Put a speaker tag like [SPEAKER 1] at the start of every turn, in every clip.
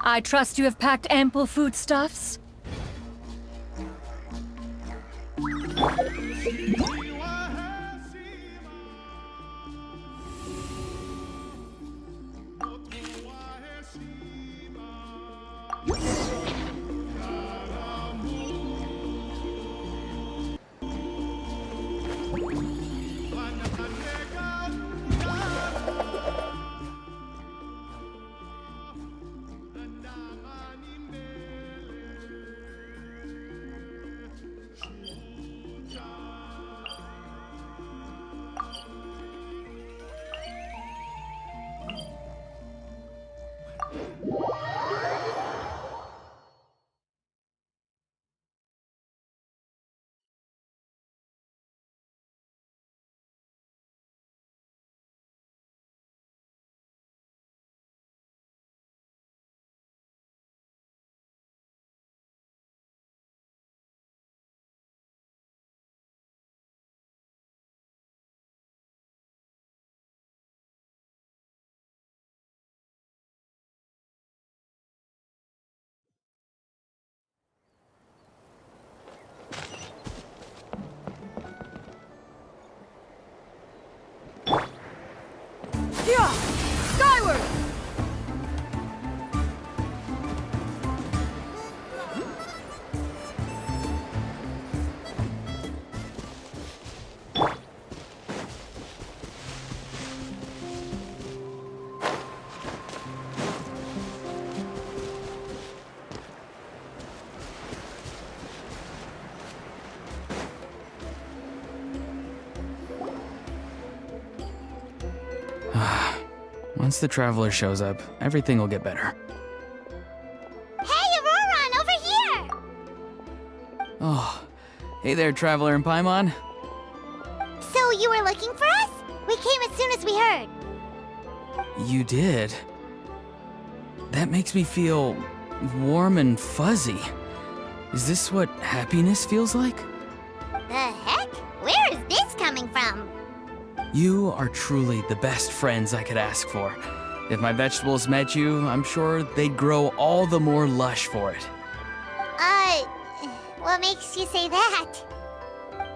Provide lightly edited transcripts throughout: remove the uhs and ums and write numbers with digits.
[SPEAKER 1] I trust you have packed ample foodstuffs? Yeah! Skyward!
[SPEAKER 2] Once the traveler shows up, everything will get better.
[SPEAKER 3] Hey, Auroron, over here!
[SPEAKER 2] Oh, hey there, traveler in Paimon.
[SPEAKER 3] So you were looking for us? We came as soon as we heard.
[SPEAKER 2] You did? That makes me feel warm and fuzzy. Is this what happiness feels like?
[SPEAKER 3] The heck? Where is this coming from?
[SPEAKER 2] You are truly the best friends I could ask for. If my vegetables met you, I'm sure they'd grow all the more lush for it.
[SPEAKER 3] What makes you say that?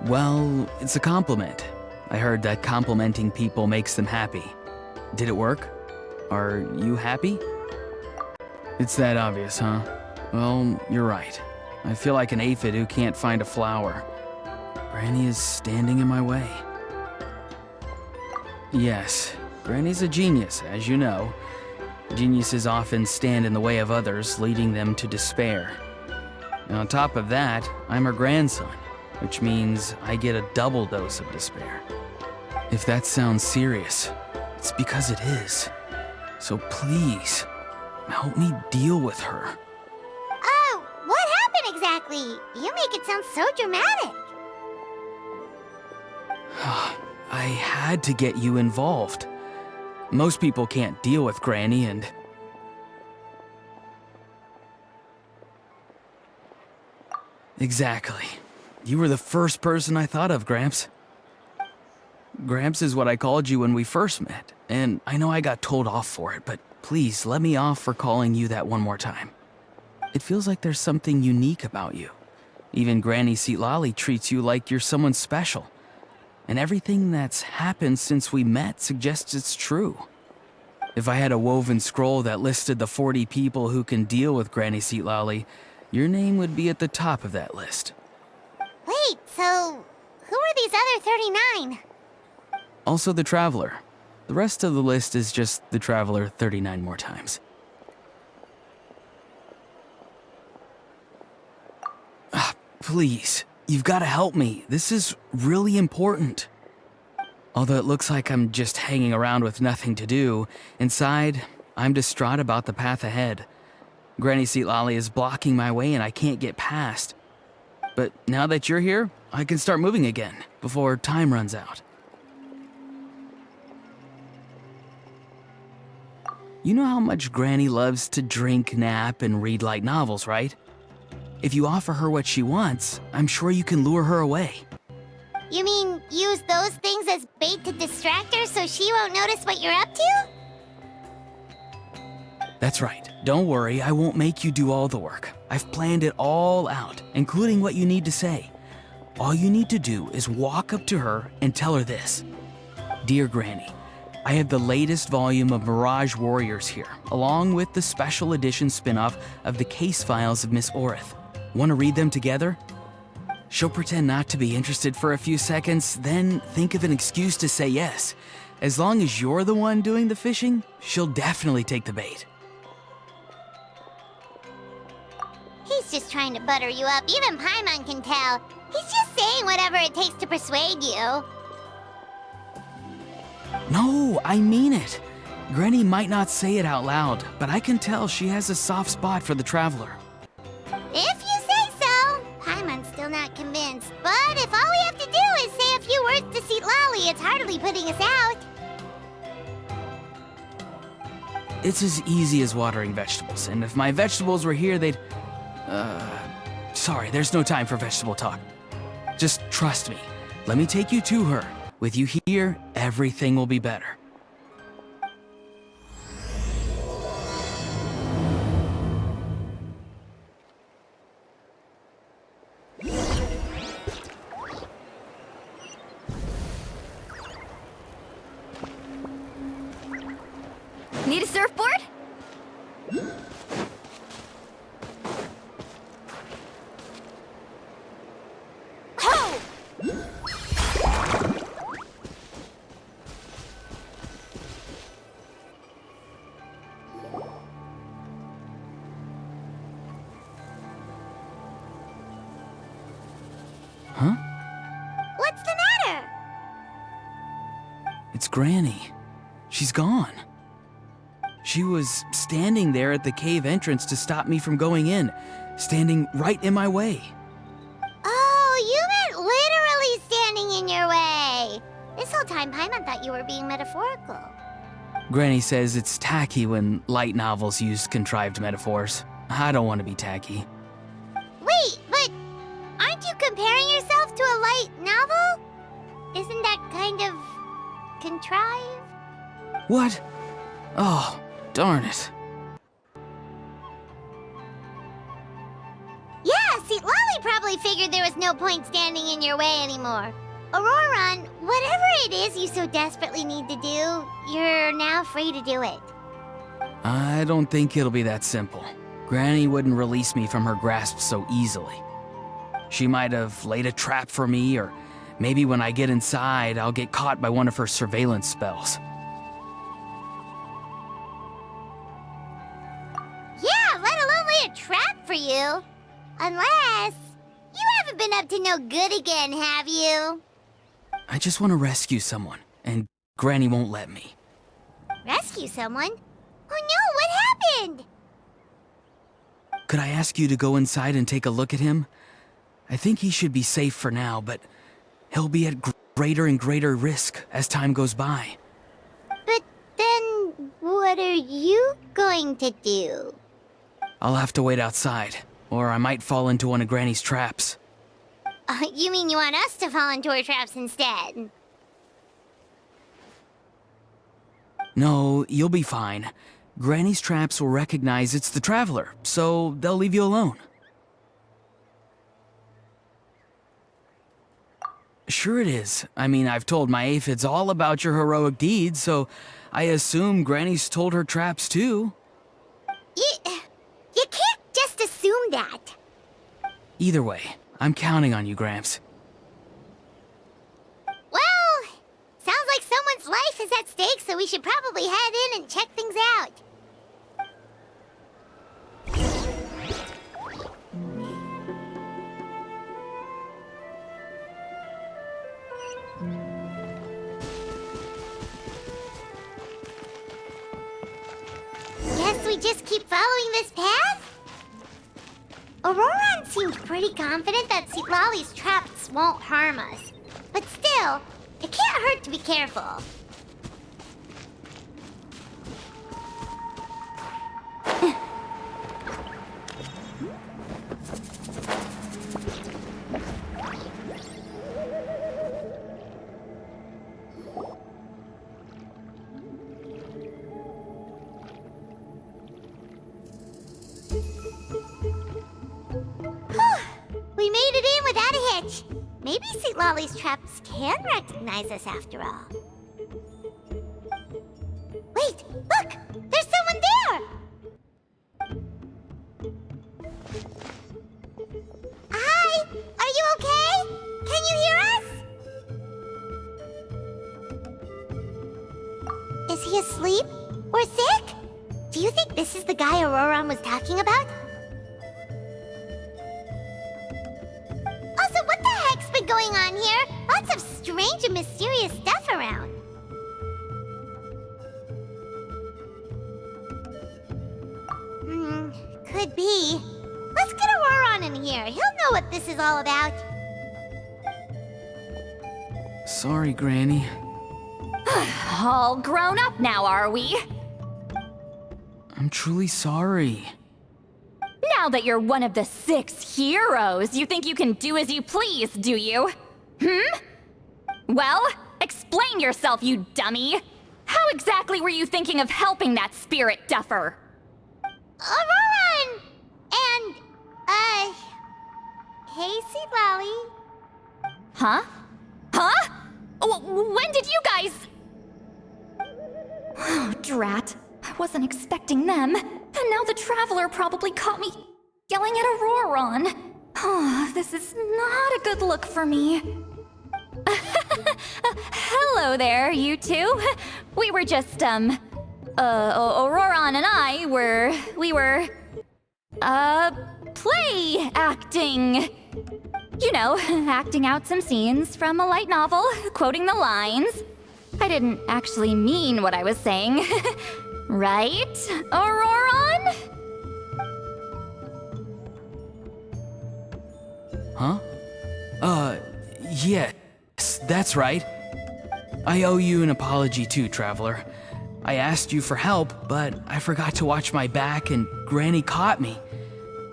[SPEAKER 2] Well, it's a compliment. I heard that complimenting people makes them happy. Did it work? Are you happy? It's that obvious, huh? Well, you're right. I feel like an aphid who can't find a flower. Granny is standing in my way. Yes, Granny's a genius, as you know. Geniuses often stand in the way of others, leading them to despair. And on top of that, I'm her grandson, which means I get a double dose of despair. If that sounds serious, it's because it is. So please, help me deal with her.
[SPEAKER 3] Oh, what happened exactly? You make it sound so dramatic.
[SPEAKER 2] I had to get you involved. Most people can't deal with Granny and... Exactly. You were the first person I thought of, Gramps. Gramps is what I called you when we first met, and I know I got told off for it, but please let me off for calling you that one more time. It feels like there's something unique about you. Even Granny Seatlali treats you like you're someone special. And everything that's happened since we met suggests it's true. If I had a woven scroll that listed the 40 people who can deal with Granny Seatlali, your name would be at the top of that list.
[SPEAKER 3] Wait, so who are these other 39?
[SPEAKER 2] Also the Traveler. The rest of the list is just the Traveler 39 more times. Please, you've got to help me. This is really important. Although it looks like I'm just hanging around with nothing to do, inside, I'm distraught about the path ahead. Granny Seatlali is blocking my way and I can't get past. But now that you're here, I can start moving again, before time runs out. You know how much Granny loves to drink, nap, and read light novels, right? If you offer her what she wants, I'm sure you can lure her away.
[SPEAKER 3] You mean use those things as bait to distract her so she won't notice what you're up to?
[SPEAKER 2] That's right. Don't worry, I won't make you do all the work. I've planned it all out, including what you need to say. All you need to do is walk up to her and tell her this. Dear Granny, I have the latest volume of Mirage Warriors here, along with the special edition spin-off of the case files of Miss Orith. Want to read them together? She'll pretend not to be interested for a few seconds, then think of an excuse to say yes. As long as you're the one doing the fishing, she'll definitely take the bait.
[SPEAKER 3] He's just trying to butter you up. Even Paimon can tell. He's just saying whatever it takes to persuade you.
[SPEAKER 2] No, I mean it. Granny might not say it out loud, but I can tell she has a soft spot for the traveler.
[SPEAKER 3] If you say so. Paimon's still not convinced. But if all we have to do is say a few words to Seat Lolly, it's hardly putting us out.
[SPEAKER 2] It's as easy as watering vegetables, and if my vegetables were here, they'd... Sorry, there's no time for vegetable talk. Just trust me. Let me take you to her. With you here, everything will be better.
[SPEAKER 1] Need a surfboard?
[SPEAKER 3] Ho!
[SPEAKER 2] Huh?
[SPEAKER 3] What's the matter?
[SPEAKER 2] It's Granny. She's gone. She was standing there at the cave entrance to stop me from going in, standing right in my way.
[SPEAKER 3] Oh, you meant literally standing in your way. This whole time, Paimon thought you were being metaphorical.
[SPEAKER 2] Granny says it's tacky when light novels use contrived metaphors. I don't want to be tacky.
[SPEAKER 3] Wait, but aren't you comparing yourself to a light novel? Isn't that kind of contrived?
[SPEAKER 2] What? Oh, darn it.
[SPEAKER 3] Yeah, see, Lolly probably figured there was no point standing in your way anymore. Auroron, whatever it is you so desperately need to do, you're now free to do it.
[SPEAKER 2] I don't think it'll be that simple. Granny wouldn't release me from her grasp so easily. She might have laid a trap for me, or maybe when I get inside, I'll get caught by one of her surveillance spells.
[SPEAKER 3] Yeah, let alone lay a trap for you. Unless you haven't been up to no good again, have you?
[SPEAKER 2] I just want to rescue someone, and Granny won't let me.
[SPEAKER 3] Rescue someone? Oh no, what happened?
[SPEAKER 2] Could I ask you to go inside and take a look at him? I think he should be safe for now, but he'll be at greater and greater risk as time goes by.
[SPEAKER 3] But then, what are you going to do?
[SPEAKER 2] I'll have to wait outside, or I might fall into one of Granny's traps.
[SPEAKER 3] You mean you want us to fall into her traps instead?
[SPEAKER 2] No, you'll be fine. Granny's traps will recognize it's the traveler, so they'll leave you alone. Sure it is. I mean, I've told my aphids all about your heroic deeds, so I assume Granny's told her traps too.
[SPEAKER 3] You can't just assume that.
[SPEAKER 2] Either way, I'm counting on you, Gramps.
[SPEAKER 3] Well, sounds like someone's life is at stake, so we should probably head in and check things out. Guess we just keep following this path? Auroron seemed pretty confident that Lolly's traps won't harm us. But still, it can't hurt to be careful. We made it in without a hitch. Maybe St. Lolly's traps can recognize us after all. Wait, look! There's someone there! Hi! Are you okay? Can you hear us? Is he asleep? Or sick? Do you think this is the guy Auroron was talking about? Also, what the heck's been going on here? Lots of strange and mysterious stuff around. Could be. Let's get Auroron in here. He'll know what this is all about.
[SPEAKER 2] Sorry, Granny.
[SPEAKER 1] All grown up now, are we?
[SPEAKER 2] I'm truly sorry.
[SPEAKER 1] Now that you're one of the 6 heroes, you think you can do as you please, do you? Well, explain yourself, you dummy! How exactly were you thinking of helping that spirit duffer?
[SPEAKER 3] Auroron! And, hey, St. Lolly.
[SPEAKER 1] Huh? Huh? When did you guys... Oh, drat. I wasn't expecting them. And now the Traveler probably caught me yelling at Auroron. Oh, this is not a good look for me. Hello there, you two. We were just, Auroron and I we were, play acting. You know, acting out some scenes from a light novel, quoting the lines. I didn't actually mean what I was saying. Right, Auroron?
[SPEAKER 2] Huh? Yes, that's right. I owe you an apology too, Traveler. I asked you for help, but I forgot to watch my back and Granny caught me.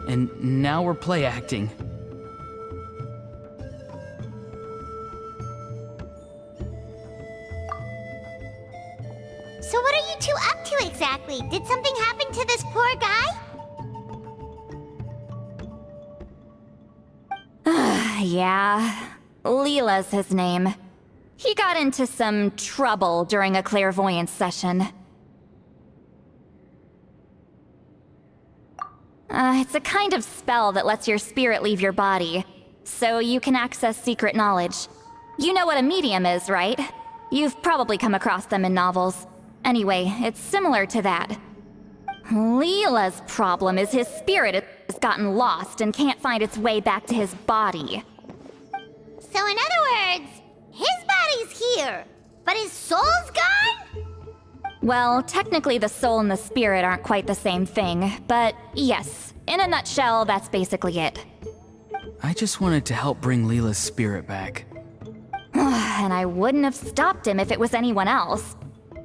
[SPEAKER 2] And now we're play acting.
[SPEAKER 3] So what are you two up to exactly? Did something happen to this poor guy?
[SPEAKER 1] Yeah. Leela's his name. He got into some trouble during a clairvoyance session. It's a kind of spell that lets your spirit leave your body, so you can access secret knowledge. You know what a medium is, right? You've probably come across them in novels. Anyway, it's similar to that. Leela's problem is his spirit has gotten lost and can't find its way back to his body.
[SPEAKER 3] So in other words, his body's here, but his soul's gone?
[SPEAKER 1] Well, technically the soul and the spirit aren't quite the same thing, but yes, in a nutshell, that's basically it.
[SPEAKER 2] I just wanted to help bring Leela's spirit back.
[SPEAKER 1] And I wouldn't have stopped him if it was anyone else.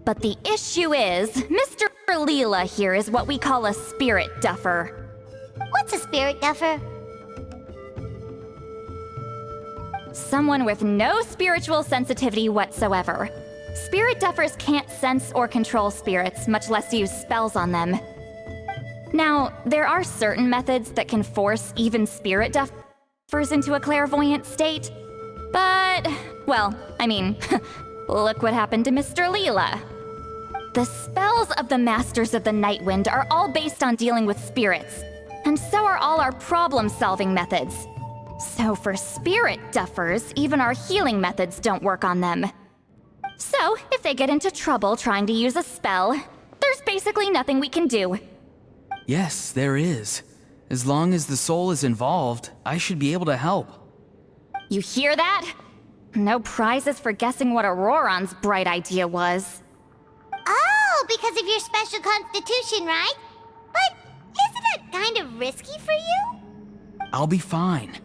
[SPEAKER 1] But the issue is, Mr. Leela here is what we call a spirit duffer.
[SPEAKER 3] What's a spirit duffer?
[SPEAKER 1] Someone with no spiritual sensitivity whatsoever. Spirit duffers can't sense or control spirits, much less use spells on them. Now, there are certain methods that can force even spirit duffers into a clairvoyant state. But, well, I mean, look what happened to Mr. Leela. The spells of the Masters of the Nightwind are all based on dealing with spirits, and so are all our problem-solving methods. So for spirit duffers, even our healing methods don't work on them. So, if they get into trouble trying to use a spell, there's basically nothing we can do.
[SPEAKER 2] Yes, there is. As long as the soul is involved, I should be able to help.
[SPEAKER 1] You hear that? No prizes for guessing what Auroron's bright idea was.
[SPEAKER 3] Oh, because of your special constitution, right? But isn't it kind of risky for you?
[SPEAKER 2] I'll be fine.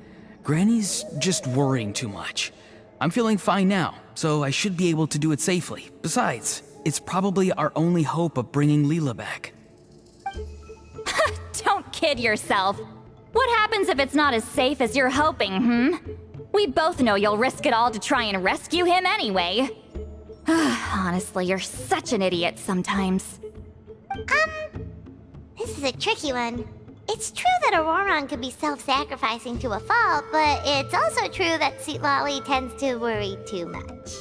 [SPEAKER 2] Granny's just worrying too much. I'm feeling fine now, so I should be able to do it safely. Besides, it's probably our only hope of bringing Leela back.
[SPEAKER 1] Don't kid yourself. What happens if it's not as safe as you're hoping, We both know you'll risk it all to try and rescue him anyway. Honestly, you're such an idiot sometimes.
[SPEAKER 3] This is a tricky one. It's true that Auroron could be self-sacrificing to a fault, but it's also true that Lolly tends to worry too much.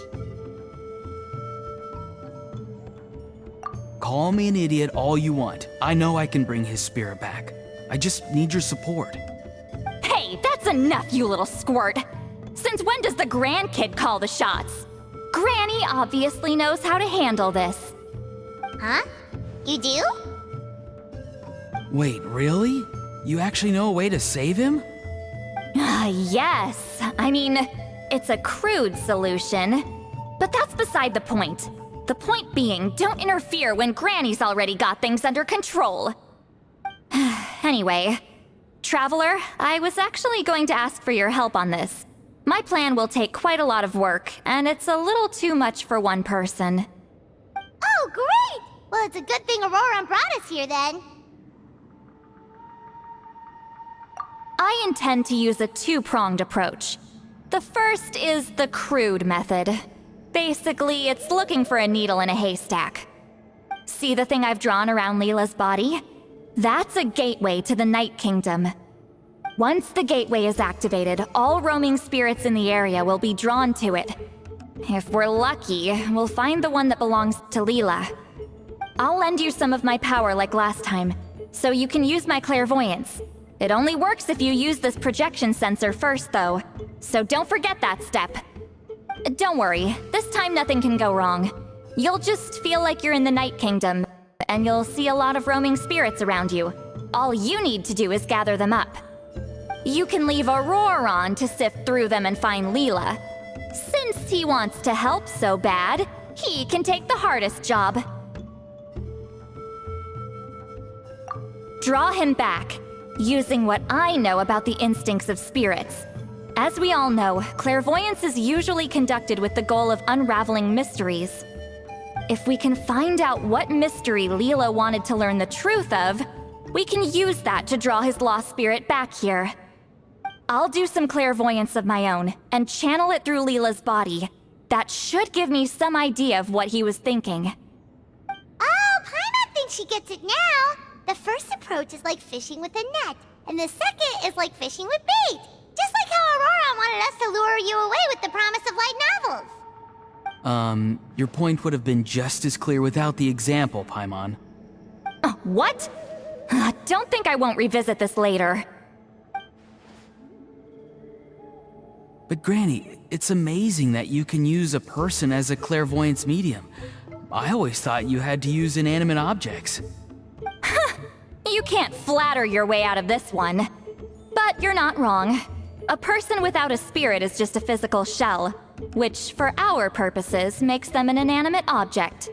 [SPEAKER 2] Call me an idiot all you want. I know I can bring his spirit back. I just need your support.
[SPEAKER 1] Hey, that's enough, you little squirt! Since when does the grandkid call the shots? Granny obviously knows how to handle this.
[SPEAKER 3] Huh? You do?
[SPEAKER 2] Wait, really? You actually know a way to save him?
[SPEAKER 1] Yes. I mean, it's a crude solution. But that's beside the point. The point being, don't interfere when Granny's already got things under control. Anyway, Traveler, I was actually going to ask for your help on this. My plan will take quite a lot of work, and it's a little too much for one person.
[SPEAKER 3] Oh, great! Well, it's a good thing Auroron brought us here then.
[SPEAKER 1] I intend to use a two-pronged approach. The first is the crude method. Basically, it's looking for a needle in a haystack. See the thing I've drawn around Leela's body? That's a gateway to the Night Kingdom. Once the gateway is activated, all roaming spirits in the area will be drawn to it. If we're lucky, we'll find the one that belongs to Leela. I'll lend you some of my power like last time, so you can use my clairvoyance. It only works if you use this projection sensor first, though, so don't forget that step. Don't worry, this time nothing can go wrong. You'll just feel like you're in the Night Kingdom, and you'll see a lot of roaming spirits around you. All you need to do is gather them up. You can leave Auroron to sift through them and find Leela. Since he wants to help so bad, he can take the hardest job. Draw him back, using what I know about the instincts of spirits. As we all know, clairvoyance is usually conducted with the goal of unraveling mysteries. If we can find out what mystery Leela wanted to learn the truth of, we can use that to draw his lost spirit back here. I'll do some clairvoyance of my own, and channel it through Leela's body. That should give me some idea of what he was thinking.
[SPEAKER 3] Oh, Paimon thinks she gets it now! The first approach is like fishing with a net, and the second is like fishing with bait. Just like how Auroron wanted us to lure you away with the promise of light novels.
[SPEAKER 2] Your point would have been just as clear without the example, Paimon.
[SPEAKER 1] What? Don't think I won't revisit this later.
[SPEAKER 2] But Granny, it's amazing that you can use a person as a clairvoyance medium. I always thought you had to use inanimate objects.
[SPEAKER 1] You can't flatter your way out of this one. But you're not wrong. A person without a spirit is just a physical shell, which, for our purposes, makes them an inanimate object.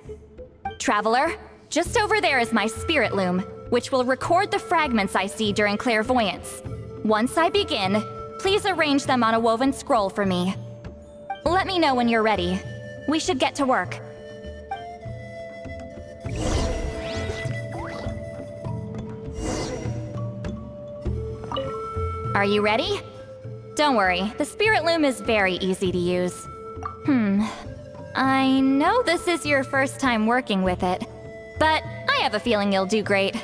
[SPEAKER 1] Traveler, just over there is my spirit loom, which will record the fragments I see during clairvoyance. Once I begin, please arrange them on a woven scroll for me. Let me know when you're ready. We should get to work. Are you ready? Don't worry, the spirit loom is very easy to use. I know this is your first time working with it, but I have a feeling you'll do great.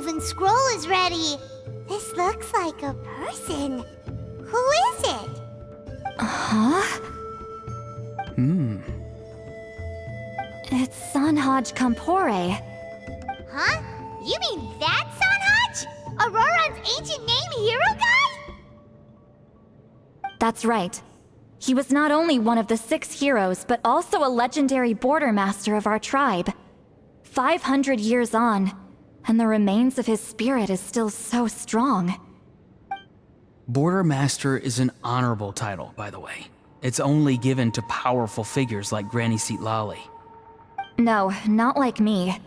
[SPEAKER 3] moving scroll is ready. This looks like a person. Who is it?
[SPEAKER 1] Huh? It's Sanhaj Kampore.
[SPEAKER 3] Huh? You mean that Sanhaj? Aurora's ancient name hero guy?
[SPEAKER 1] That's right. He was not only one of the 6 heroes, but also a legendary border master of our tribe. 500 years on, and the remains of his spirit is still so strong.
[SPEAKER 2] Border Master is an honorable title, by the way. It's only given to powerful figures like Granny Seatlali.
[SPEAKER 1] No, not like me.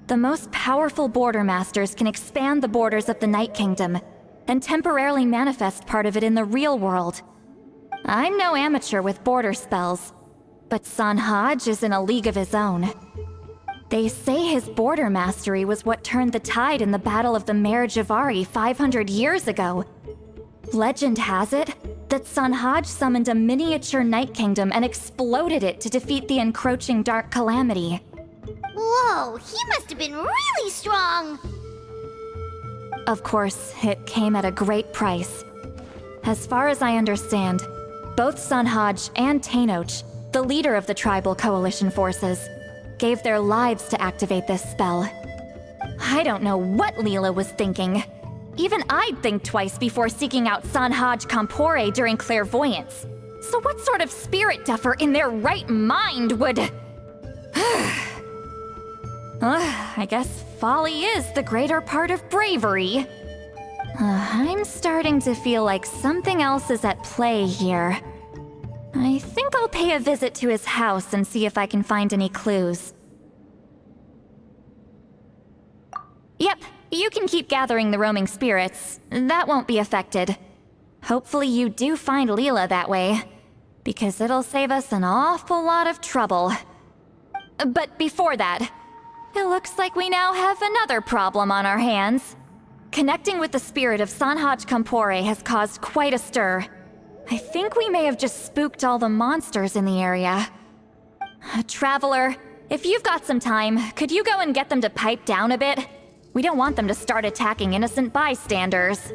[SPEAKER 1] The most powerful border masters can expand the borders of the Night Kingdom and temporarily manifest part of it in the real world. I'm no amateur with border spells, but Sanhaj is in a league of his own. They say his border mastery was what turned the tide in the Battle of the Mare Javari 500 years ago. Legend has it that Sanhaj summoned a miniature Night Kingdom and exploded it to defeat the encroaching Dark Calamity.
[SPEAKER 3] Whoa, he must have been really strong!
[SPEAKER 1] Of course, it came at a great price. As far as I understand, both Sanhaj and Tainoch, the leader of the tribal coalition forces, gave their lives to activate this spell. I don't know what Leela was thinking. Even I'd think twice before seeking out Sanhaj Kampore during clairvoyance. So what sort of spirit duffer in their right mind would... I guess folly is the greater part of bravery. I'm starting to feel like something else is at play here. I think I'll pay a visit to his house and see if I can find any clues. Yep, you can keep gathering the roaming spirits. That won't be affected. Hopefully you do find Leela that way, because it'll save us an awful lot of trouble. But before that, it looks like we now have another problem on our hands. Connecting with the spirit of Sanhaj Kampore has caused quite a stir. I think we may have just spooked all the monsters in the area. Traveler, if you've got some time, could you go and get them to pipe down a bit? We don't want them to start attacking innocent bystanders.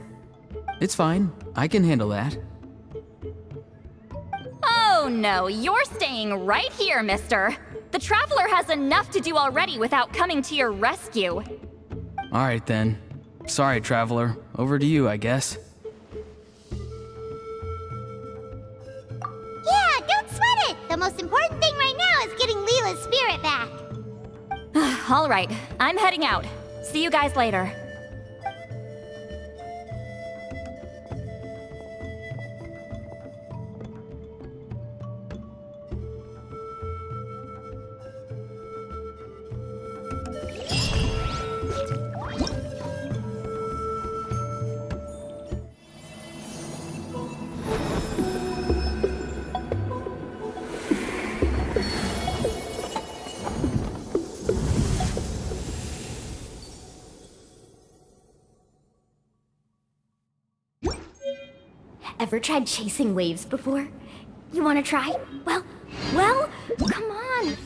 [SPEAKER 2] It's fine. I can handle that.
[SPEAKER 1] Oh no, you're staying right here, mister. The Traveler has enough to do already without coming to your rescue.
[SPEAKER 2] All right then. Sorry, Traveler. Over to you, I guess.
[SPEAKER 3] Yeah, don't sweat it! The most important thing right now is getting Leela's spirit back.
[SPEAKER 1] All right, I'm heading out. See you guys later.
[SPEAKER 4] Ever tried chasing waves before? You wanna try? Well, come on.